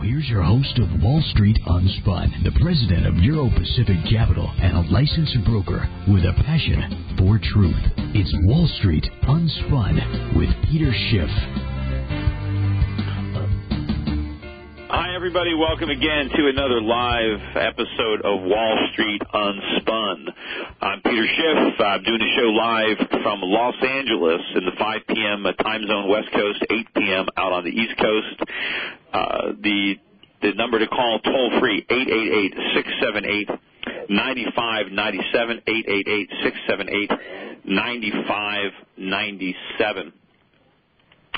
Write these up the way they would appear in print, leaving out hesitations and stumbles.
here's your host of Wall Street Unspun, the president of Euro Pacific Capital, and a licensed broker with a passion for truth. It's Wall Street Unspun with Peter Schiff. Hi, everybody. Welcome again to another live episode of Wall Street Unspun. I'm Peter Schiff. I'm doing the show live from Los Angeles in the 5 p.m. time zone West Coast, 8 p.m. out on the East Coast. The number to call toll-free, 888-678-9597, 888-678-9597.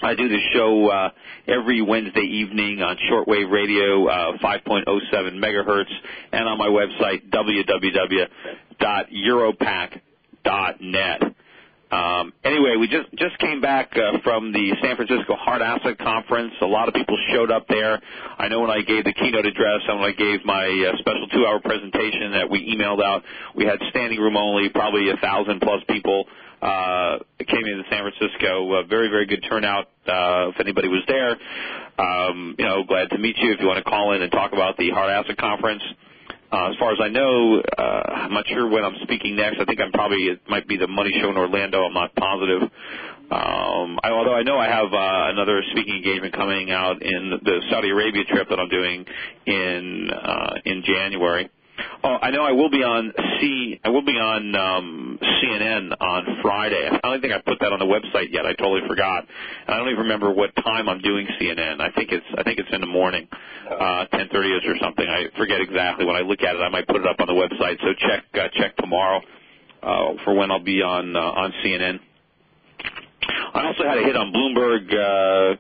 I do this show every Wednesday evening on shortwave radio, 5.07 megahertz, and on my website, www.europac.net. Anyway, we just came back from the San Francisco Hard Asset Conference. A lot of people showed up there. I know when I gave the keynote address and when I gave my special 2-hour presentation that we emailed out, we had standing room only, probably 1,000-plus people came into San Francisco. Very, very good turnout if anybody was there. Glad to meet you if you want to call in and talk about the Hard Asset Conference. As far as I know, I'm not sure when I'm speaking next. I think it might be the Money Show in Orlando. I'm not positive. Although I know I have another speaking engagement coming out in the Saudi Arabia trip that I'm doing in January. Oh, I know I will be on CNN on Friday. I don't think I put that on the website yet. I totally forgot. I don't even remember what time I'm doing CNN. I think it's in the morning, 10:30ish or something. I forget exactly. When I look at it, I might put it up on the website. So check tomorrow for when I'll be on CNN. I also had a hit on Bloomberg.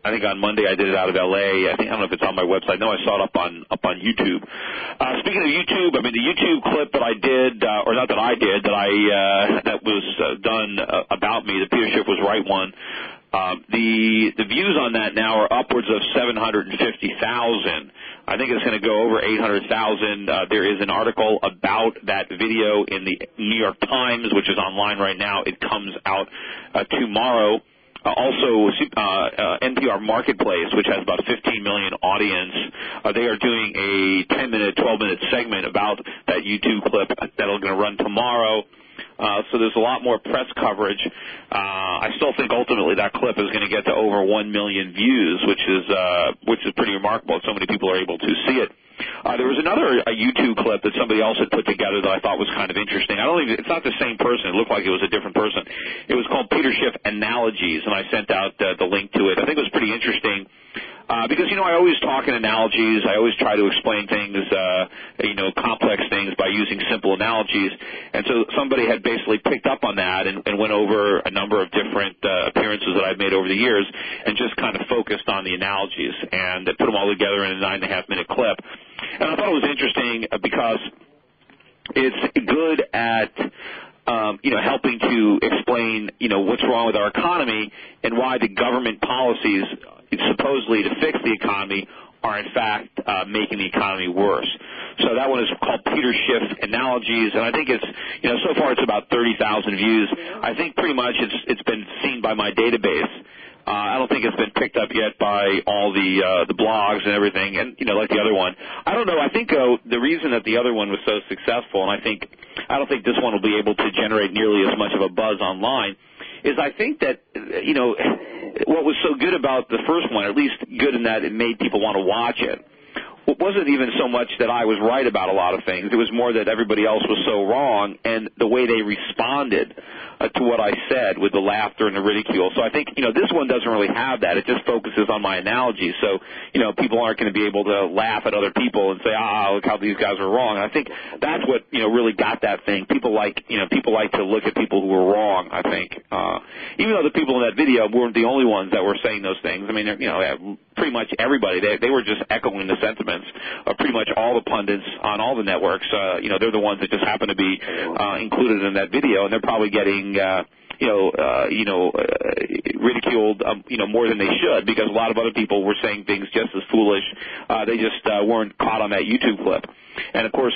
I think on Monday I did it out of L.A. I don't know if it's on my website. No, I saw it up on YouTube. Speaking of YouTube, the YouTube clip that I did, or not that I did, that was done about me, the Peter Schiff was right one. The views on that now are upwards of 750,000. I think it's going to go over 800,000. There is an article about that video in the New York Times, which is online right now. It comes out tomorrow. Also, NPR Marketplace, which has about 15 million audience, they are doing a 10-minute, 12-minute segment about that YouTube clip that'll going to run tomorrow. So there's a lot more press coverage. I still think ultimately that clip is going to get to over 1 million views, which is pretty remarkable. So many people are able to see it. There was another YouTube clip that somebody else had put together that I thought was kind of interesting. It's not the same person. It looked like it was a different person. It was called Peter Schiff Analogies, and I sent out the link to it. I think it was pretty interesting because, I always talk in analogies. I always try to explain things, complex things by using simple analogies. And so somebody had basically picked up on that and went over a number of different appearances that I've made over the years and just kind of focused on the analogies and put them all together in a 9.5-minute clip. And I thought it was interesting because it's good at helping to explain, what's wrong with our economy and why the government policies supposedly to fix the economy are in fact making the economy worse. So that one is called Peter Schiff Analogies, and I think it's, so far it's about 30,000 views. I think pretty much it's been seen by my database. I don't think it's been picked up yet by all the blogs and everything, and like the other one. I don't know. I think the reason that the other one was so successful, and I don't think this one will be able to generate nearly as much of a buzz online, is I think that what was so good about the first one, at least good in that it made people want to watch it. It wasn't even so much that I was right about a lot of things. It was more that everybody else was so wrong, and the way they responded to what I said with the laughter and the ridicule. So I think, this one doesn't really have that. It just focuses on my analogy. So, people aren't going to be able to laugh at other people and say, look how these guys are wrong. And I think that's what, really got that thing. People like to look at people who are wrong, I think. Even though the people in that video weren't the only ones that were saying those things. Pretty much everybody, they were just echoing the sentiments of pretty much all the pundits on all the networks. They're the ones that just happen to be included in that video, and they're probably getting ridiculed, more than they should, because a lot of other people were saying things just as foolish. They just weren't caught on that YouTube clip. And of course,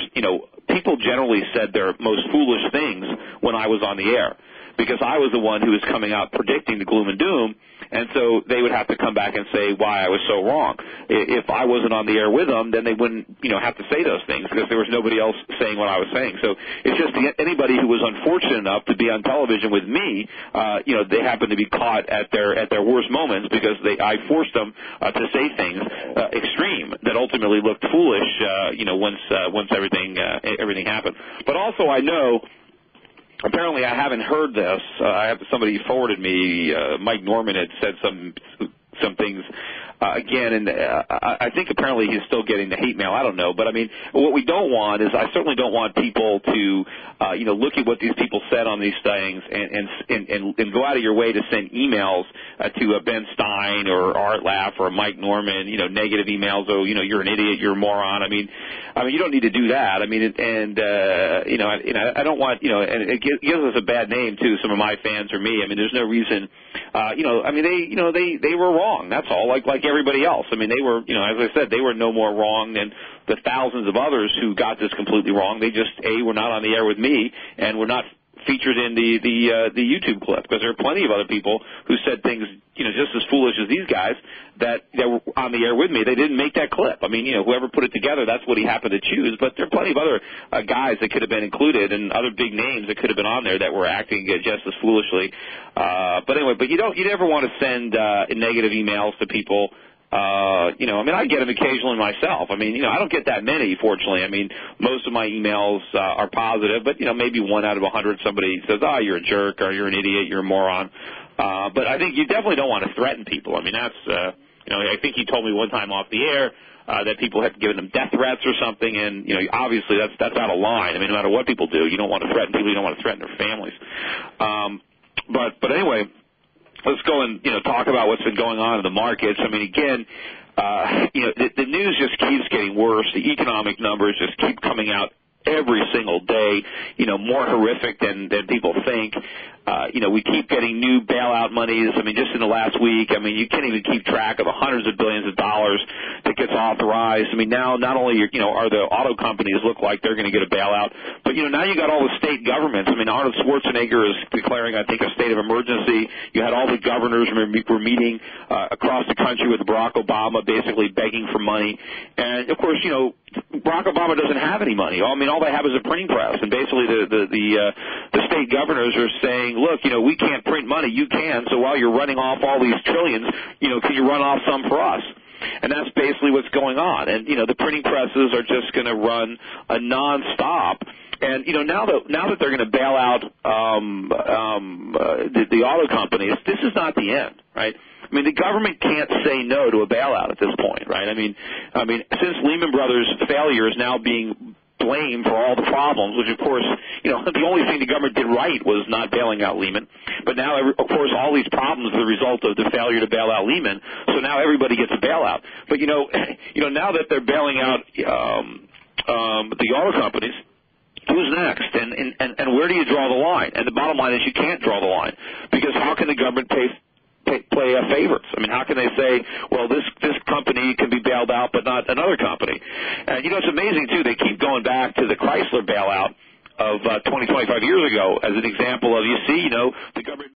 people generally said their most foolish things when I was on the air. because I was the one who was coming out predicting the gloom and doom, and so they would have to come back and say why I was so wrong. If I wasn't on the air with them, then they wouldn't, have to say those things because there was nobody else saying what I was saying. So it's just anybody who was unfortunate enough to be on television with me, they happened to be caught at their worst moments because I forced them to say things extreme that ultimately looked foolish, once everything happened. But also I know. Apparently, I haven't heard this. Somebody forwarded me. Mike Norman had said some things again, and I think apparently he's still getting the hate mail. I don't know, but I mean, what we don't want is I certainly don't want people to, look at what these people said on these things and go out of your way to send emails to Ben Stein or Art Laff or Mike Norman, negative emails. Oh, you're an idiot, you're a moron. I mean, you don't need to do that. I mean, I don't want, and it gives us a bad name too. Some of my fans or me. I mean, there's no reason. They were wrong. That's all. Like everybody else. I mean, they were, as I said, they were no more wrong than the thousands of others who got this completely wrong. They just were not on the air with me and were not featured in the YouTube clip because there are plenty of other people who said things, just as foolish as these guys that were on the air with me. They didn't make that clip. I mean, whoever put it together, that's what he happened to choose. But there are plenty of other guys that could have been included and other big names that could have been on there that were acting just as foolishly. But anyway, you never want to send negative emails to people. I get them occasionally myself. I mean, I don't get that many, fortunately. I mean, most of my emails are positive, but, maybe 1 out of 100 somebody says, oh, you're a jerk or you're an idiot, you're a moron. But I think you definitely don't want to threaten people. I mean, that's, I think he told me one time off the air that people had given them death threats or something, and, obviously that's out of line. I mean, no matter what people do, you don't want to threaten people, you don't want to threaten their families. But anyway, let's go and, talk about what's been going on in the markets. I mean, again, the news just keeps getting worse. The economic numbers just keep coming out every single day, more horrific than people think. We keep getting new bailout monies. I mean, just in the last week, you can't even keep track of the hundreds of billions of dollars that gets authorized. I mean, now not only, are the auto companies look like they're going to get a bailout, but, now you got all the state governments. I mean, Arnold Schwarzenegger is declaring, I think, a state of emergency. You had all the governors were meeting across the country with Barack Obama, basically begging for money. And, of course, Barack Obama doesn't have any money. I mean, all they have is a printing press. And basically the state governors are saying, look, we can't print money. You can. So while you're running off all these trillions, can you run off some for us? And that's basically what's going on. And, the printing presses are just going to run a nonstop. And, now that they're going to bail out the auto companies, this is not the end, right? I mean, the government can't say no to a bailout at this point, right? I mean, since Lehman Brothers' failure is now being blamed for all the problems, which, of course, the only thing the government did right was not bailing out Lehman. But now, of course, all these problems are the result of the failure to bail out Lehman. So now everybody gets a bailout. But, now that they're bailing out the auto companies, who's next? And where do you draw the line? And the bottom line is you can't draw the line because how can the government play favorites? I mean, how can they say, well, this company can be bailed out but not another company? And, it's amazing, too. They keep going back to the Chrysler bailout of 25 years ago as an example of, the government